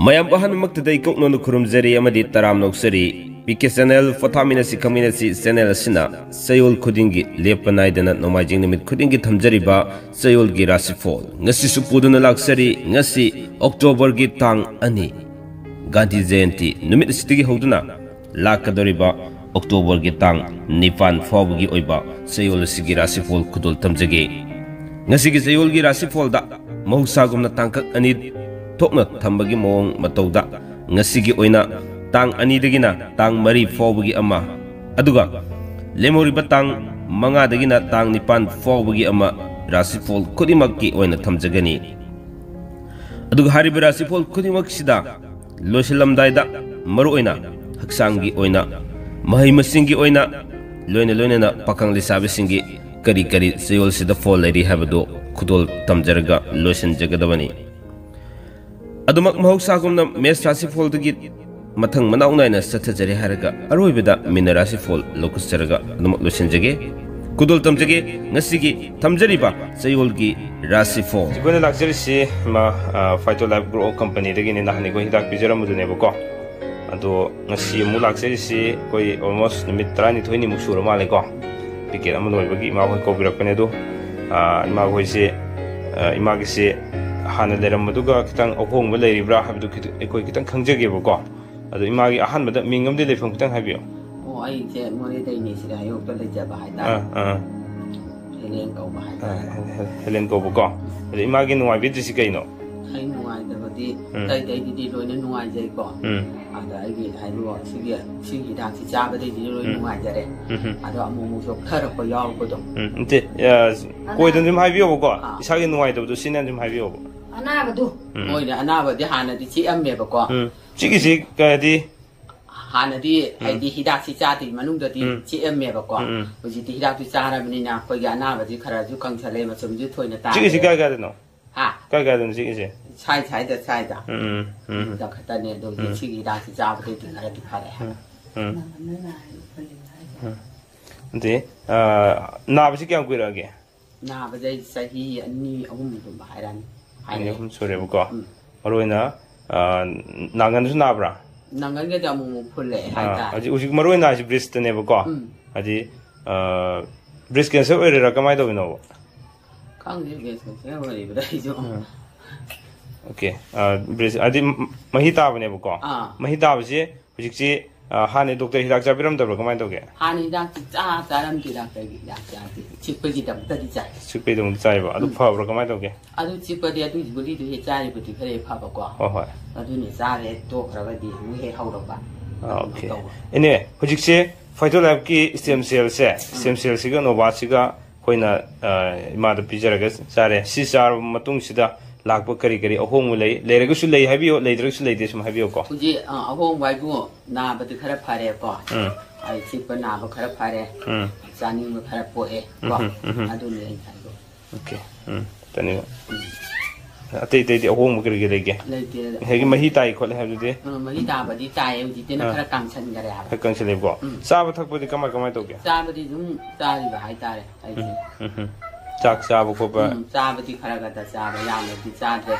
mayam bahan maktadai kokno kurumzari amadi taram noksari PK channel Pothaminasi KHANGMINASI channel asina Chayol khudingi lepanaidana nomajing nimit khudingi thamjariba Chayolgi Rashifal ngasi supuduna laksari ngasi October gi tang ani Gandhi Jayanti numit sitigi hoduna lakadoriba October gi tang nipan fawgi oiba Chayol sigi Rashifal khudul tamjage ngasi gi Chayolgi Rashifal da mahusagumna tangkak ani tokna thambagi mong matauda ngasi gi oina tang ani dagina tang mari fawgi ama aduga lemoriba tang manga dagina tang nipan fawgi ama Rashifal khudimakki oina thamjagani aduga hariba Rashifal khudimak sida loisilamdaida maru oina haksangi oina mahai masingi oina loina na pakang lisabi singi kari Chayol sida fall lady habado khudol tamjaraga loisin jagadabani adumak mahusagumna mes Rashifal dagi mathang manauna sathajari haraga aroibada mina Rashifal lokusjaraga adumak loisinjage kudol tamjage ngasigi tamjariba Chayolgi Rashifal jikona luxury si ma Phyto Life Grow company dagi ni nahani ko hidak bijaramudune bako ado ngasi mu luxury si koi almost nimit 30 thoini musura male ko piket amuloi bagi ma ko birakane do ima ko si ima gi si hana leram maduga kitang ohong leiribra habdu koi kitang khangjage bako ado ima gi ahan bada mingam de lefam kitang habiyo oh ai je mori dai ni sira yo to le jaba haida helen ko bako ado ima gi nuai bi disi kaino ai nuai da badi dai di loina nuai jai ko ada ai gi ai ro sigi da si jaba dai di loina nuai jare ado amu so khara ko yaw ko do inte koi dan jum habiyo bako isagi nuai do sinan jum habiyo anabadu moi da anabadi hana di chi amme bako chigi kadi hana di ai di hidak si chati manung da di chi amme bako uji di hidak tu chara bini na ko ga anabadi khara ju kang chale ma chum ju thoina ta chigi ga no ha ga no chigi chai da da khata ne do chigi da si cha bade di na di khare ante na ba si kyam kuirage na ba dai sahi ani ahum dum hairan ani ahum sore bako maroina nangan su nabra nangan ga da mu phulle haita aji uji maroina si breast ne bako aji breast cancer oirera kamai do bino kang je cancer ori ba dai jo okay breast adi mahita bane bako mahita bje hujik ji hani doctor hidak jabiram dabra kamai doge hani hidak cha ram ti dak gi dak ja ti chikpe gi dam ta di ja chikpe dum chai ba adu phabra kamai doge adu chikpe di adu guli du he chai bu ti khare pha ba ko ho ho adu ni sa le to khra ba di mu he hau ro ba okay ene hujik se Phyto Life ki stem cell siga no ba siga koina ima da pijara ga sare si sar matung sida lakpa kari ahong lei leiraga su lei habiyo leidra su leide sum habiyo ko uji ahong wai bu na ba de khara phare ko ai chi pa na ba khara phare chani ma khara po e ko adu le ai ko okay tani ate ahong kari lege hegi mahi tai ko le habu de mahi ta ba di tai uji te na khara kang chan gare ha kang chan le ko sa ba thak ba di kamai to ge sa ba di zum sa ri ba hai ta re ai chak sa ba ko ba sa ba di khara ga ta sa ba ya me di sa de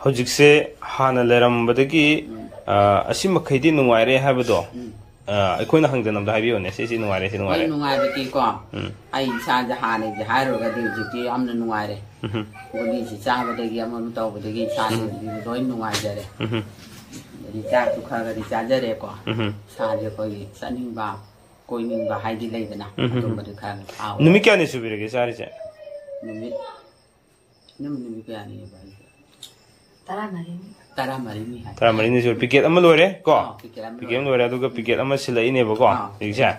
hojik se hana leram badagi asima khaidi nuwaire habado aikoina hangdanam da habiyo ne se nuwaire se nuwaire nuwaire ti ko ai sa ja hane ji haro ga di ji amna nuwaire goli ji sa ba de gi amon to ba de gi sa ni doi nuwaire re di sa tu kha ga di sa ja re ko sa je ko gi sa ning ba koi ning ba hai di lai da na to ba de kha numi kya ne subire ge sari se numi kya ne ba tara mari ni sur piket ama lore ko piket lore aduga piket ama silai ne ba ko ikja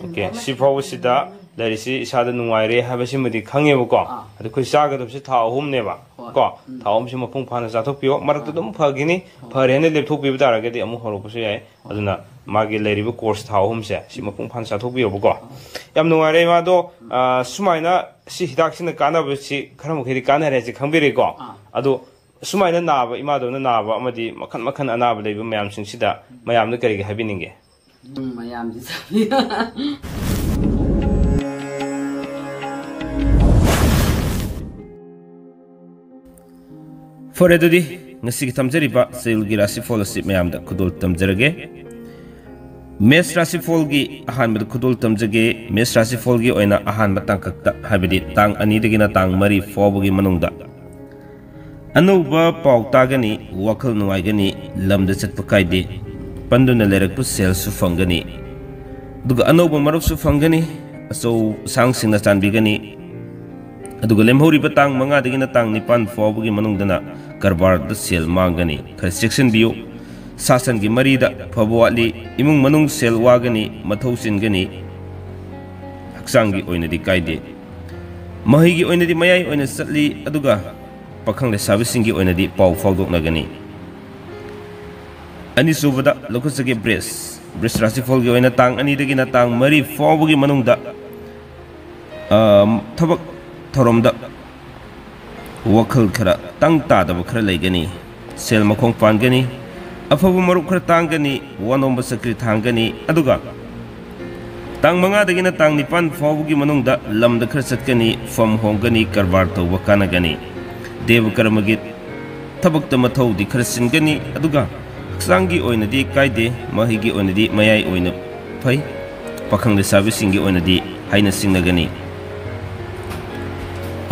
okay si faw sida larisi isada nuwaire habasi mudi khange ba ko adu khoi saga dum si tha ahum ne ba ko tha ahum si mapung phana sa thok piyo marak dum phagini phare ne lepthok pi bidara ge di amu horo ko se aduna magi leribu course tha ahum se si mapung phan sa thok piyo ba ko yam nuwaire ma do sumaina si hidak sina kana ba si kharam khedi kana re si khangbire ko adu sumaina naba imadona naba amadi makhan anaba leiba mayam singsida mayamna kari ga habininge mayam ji sabi Fore dudi ngasi tamjariba Chayolgi Rashifal asi mayamda khudol tamjarage Mes Rashifal gi ahanbad khudol tamjage Mes Rashifal gi oina ahanba tangkakta habidi tang ani dagina tang mari fawgi manungda anuba pawtagani wakhal nuwaigani lamda chatpa kaide panduna lerakpu sel su fangani duga anuba maruk su fangani aso sang singna chanbigani aduga lemhori batang manga dagina tang nipan fawgi manungdana karbar da sel mangani khar section biyo sasan gi marida phawali imung manung sel wagani mathau singani haksangi oina di kaide mahi gi oina di mayai oina satli aduga pakhang le servicing gi oina di paw fawdok nagani ani subada lokosage bres Rashifal gi oina tang ani dagina tang mari fawgi manungda thabak thoromda wakhal khara tang ta da khara leigani sel makhong pangani afabu maruk khara tangani wanomba sakri thangani aduga tang manga dagina tang nipan fawgi manungda lamda khara satkani fam hongani karbar tawba kanagani dev karmagi thabakta mathau di khara singani aduga sangi oina di kaide mahi gi oina di mayai oina phai pakhang le servicing gi oina di haina singnagani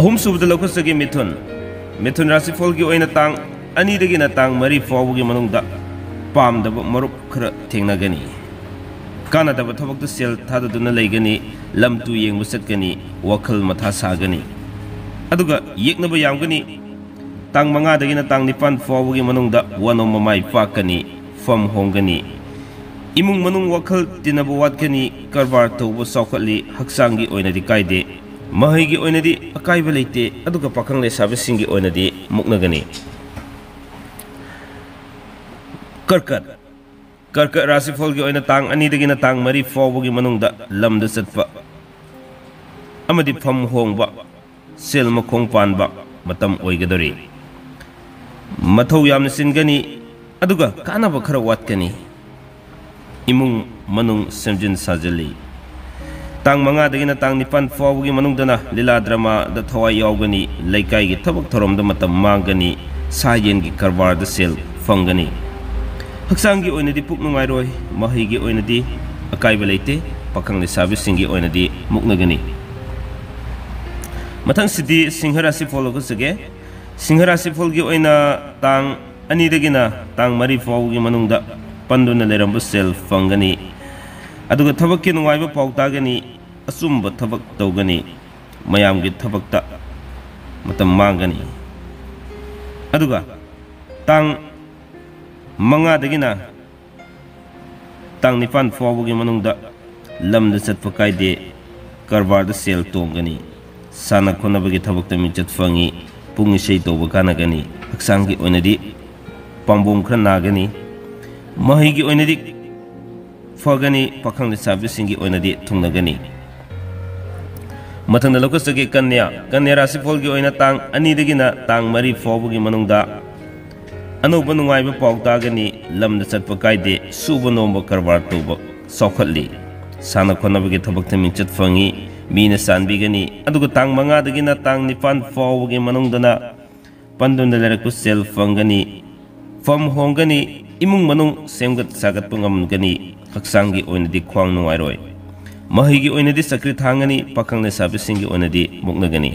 ahum subda lokosage mithun Rashifal gi oina tang ani dagina tang mari fawgi manungda pamdaba marup khara thengnagani kanadaba thabakta sel thadaduna leigani lamtu yengbu satkani wakhal matha sagani aduga yeknaba yamgani tang manga dagina tang nipan fawgi manungda wanom mamai pakani fam hongani imung manung wakhal tinabu watkani karbar tawba sawkhatli haksangi oina di kaide mahi gi oina di akaiba leite aduga pakhang le servicing gi oina di muknagani karkat Rashifal gi oina tang ani dagina tang mari fawgi manungda lamda satpa amadi pham hongba sel makhong panba matam oigadori mathau yamna singani aduga kanaba khara watkani imung manung semjin sajali tang manga dagina tang nipan fawgi manungdana lila drama da thawai yawgani laikai gi thabak thoromda matam mangani sayen gi karbar da sel fangani haksangi oina di puk nungai roi mahi gi oina di akaiba leite pakhang le servicing gi oina di muknagani mathang sidi Rashifal ko sage Rashifal gi oina tang ani dagina tang mari fawgi manungda panduna lerambu sel fangani aduga thabak ki nungaiba pawtagani asumba thabak tawgani mayam gi thabakta matam mangani aduga tang manga dagina tang nipan fawgi manungda lamda chatpa kaide karbar da sel tongani sana khonabagi thabakta mi chat fangi pungi sei tawba kanagani haksangi oinadi pambom khra nagani mahi gi oinadi fagani pakhang le servicing gi oinadi thungnagani mathangda lokosage kanya Rashifal gi oina tang ani dagina tang mari fawgi manungda anuba nungaiba pawtagani lamda chatpa kaide suba nomba karbar tawba sawkhatli sana khonabagi thabakta mi chat fangi mina sanbigani aduga tang manga dagina tang nipan fawgi manungdana pandunda lerakku sel fangani fam hongani imung manung semgat sagat pangamgani haksangi oinadi khwang nungairoi mahi gi oinadi sakri thangani pakhang le servicing gi oinadi muknagani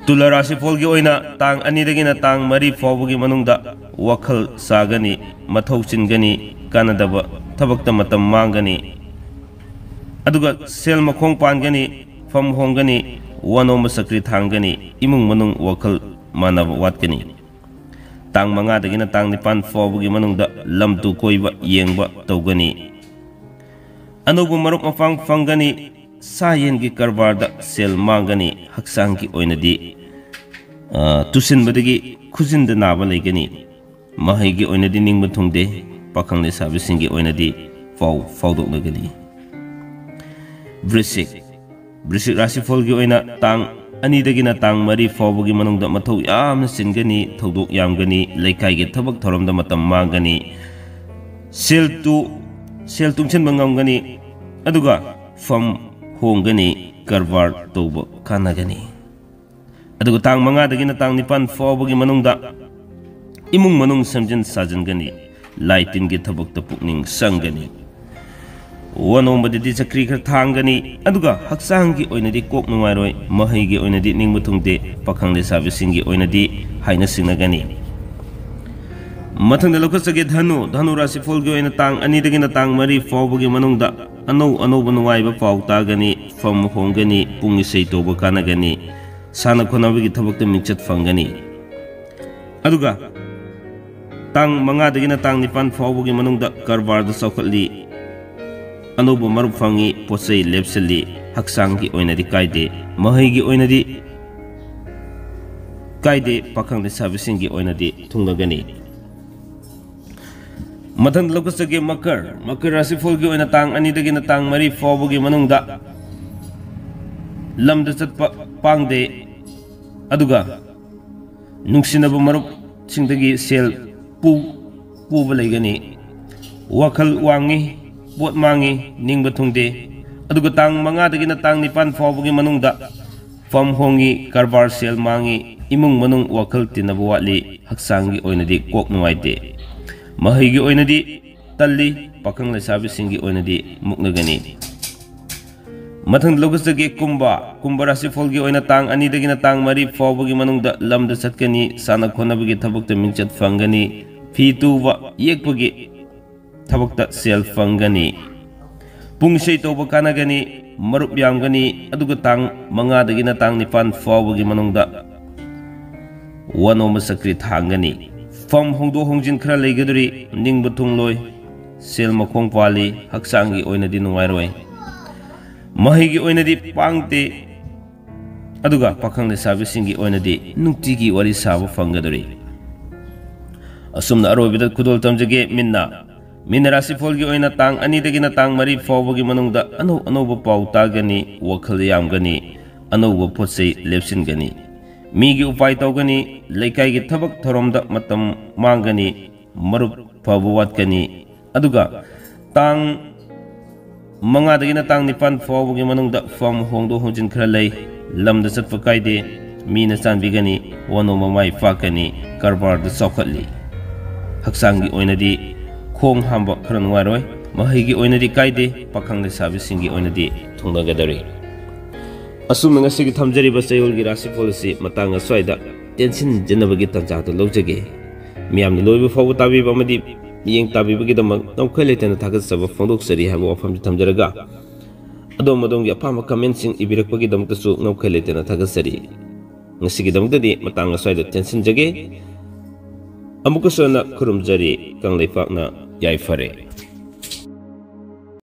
tula Rashifal gi oina tang ani dagina tang mari fawgi manungda wakhal sagani mathau chingani kanadaba thabakta matam mangani aduga sel makhong pangani fam hongani wanom sakri thangani imung manung wakhal manaba watkani tang manga dagina tang nipan fawgi manungda lamtu koiba yengba tawgani anubu maruk mafang fangani sayen gi karbarda sel mangani haksangi oinadi tusin badagi khujinda naba leigani mahi gi oinadi ningba thungde pakhang le servicing gi oinadi fawdok nagani Vrishik Rashifal gi oina tang ani dagina tang mari fawgi manungda mathau yamna singani thodok yamgani laikai gi thabak thoromda matam mangani sel tungchen bangamgani aduga fam hongani karbar tawba kanagani ꯑꯗꯨꯒ ꯇꯥꯡ 5ꯗꯒꯤꯅ ꯇꯥꯡ 9 ꯐꯥꯎꯕꯒꯤ ꯃꯅꯨꯡꯗ ꯏꯃꯨꯡ ꯃꯅꯨꯡ ꯁꯦꯝꯖꯤꯟ ꯁꯥꯖꯤꯟꯒꯅꯤ ꯂꯥꯏ ꯇꯤꯟꯒꯤ ꯊꯕꯛꯇ ꯄꯨꯛꯅꯤꯡ ꯆꯪꯒꯅꯤ ꯋꯥꯅꯣꯝꯕꯗꯗꯤ ꯆꯀ꯭ꯔꯤ ꯈꯔ ꯊꯥꯡꯒꯅꯤ ꯑꯗꯨꯒ ꯍꯛꯆꯥꯡꯒꯤ ꯑꯣꯏꯅꯗꯤ ꯀꯣꯛ ꯅꯨꯡꯉꯥꯏꯔꯣꯏ ꯃꯍꯩꯒꯤ ꯑꯣꯏꯅꯗꯤ ꯅꯤꯡꯕ ꯊꯨꯡꯗꯦ ꯄꯥꯈꯪ ꯂꯩꯁꯥꯕꯤꯁꯤꯡꯒꯤ ꯑꯣꯏꯅꯗꯤ ꯍꯥꯏꯅ ꯁꯤꯡꯅꯒꯅꯤ ꯃꯊꯪꯗ ꯂꯧꯈꯠꯆꯒꯦ ꯙꯅꯨ ꯔꯥꯁꯤꯐꯣꯜꯒꯤ ꯑꯣꯏꯅ ꯇꯥꯡ 2ꯗꯒꯤꯅ ꯇꯥꯡ 3 ꯐꯥꯎꯕꯒꯤ ꯃꯅꯨꯡꯗ ꯑꯅꯧꯕ ꯅꯨꯡꯉꯥꯏꯕ ꯄꯥꯎ ꯇꯥꯒꯅꯤ ꯐꯝ ꯍꯣꯡꯒꯅꯤ ꯄꯨꯡ ꯏꯁꯩ ꯇꯧꯕ ꯀꯥꯟꯅꯒꯅꯤ ꯁꯥꯟꯅ ꯈꯣꯠꯅꯕꯒꯤ ꯊꯕꯛꯇ ꯃꯤꯡꯆꯠ ꯐꯪꯒꯅꯤ ꯑꯗꯨꯒ tang 5 tang 9 faubugi manungda karbar da saukhatli anubu marup fangi posei lepseli haksanggi oinadi kaide mahigi oinadi kaide pakhang de servicing oinadi thungnagani mathang lokasage makar rasi folgi oina tang 2 dagina tang 3 faubugi manungda lamda chatpa pangde aduga nungsinaba marup singdagi sel pu balegani wakal wangi bot mangi ningba thungde aduga tang 5 dagina tang 9 faubugi manungda fam hongi karbar sel mangi imung manung wakal tinabu watli haksangi oinadi kok nuwaide mahigi oinadi talli pakang lesabi singi oinadi muknagani mathang logasage kumba rasi folgi oina tang 2 dagina tang 3 faubugi manungda lamda satkani sana khonabagi thabukta mingchat fangani fi tuwa yekpagi thabukta sel fangani pungsei toba kanagani marup yamgani aduga tang 5 dagina tang 9 faubugi manungda wanoma sakri thangani fam hongdo hongjin khara leigaduri ningba thungloi sel makhong pali haksangi oinadi nungairoi mahigi oinadi pangte aduga pakhang lesabi singi oinadi nungtigi wari sabu fangaduri asumna arobida kudol tamjage minna rasi folgi oina tang 2 dagina tang 3 faubugi manungda anoba pau tagani wakhal yamgani anoba potsei lepsingani migi upai tawgani leikai gi thabak thoromda matam mangani marup phabu watkani aduga tang 5 dagina tang 9 faubugi manungda fam hongdo hongjin khara lei lamda chatpa kaide mina chanbigani wanoma mai fakani karbar da saukhatli haksangi oinadi khong hamba khara nungaroi mahigi oinadi kaide pakhang lesabi singi oinadi thungnagadari asumna ngasigi thamjariba chayolgi rashifal si matanga swaida tension jenabagi tanjata lojage miyamni loibu fawu tabiba amadi miyeng tabibagi damak naukhai letena thagat saba fondok sari haba wafam thamjaraga adom adongi apama comment sing ibirakpagi damak tasu naukhai letena thagat sari ngasigi damak tadi matanga swaida tension jage amuka sona khurumjari kanglei fakna yai fare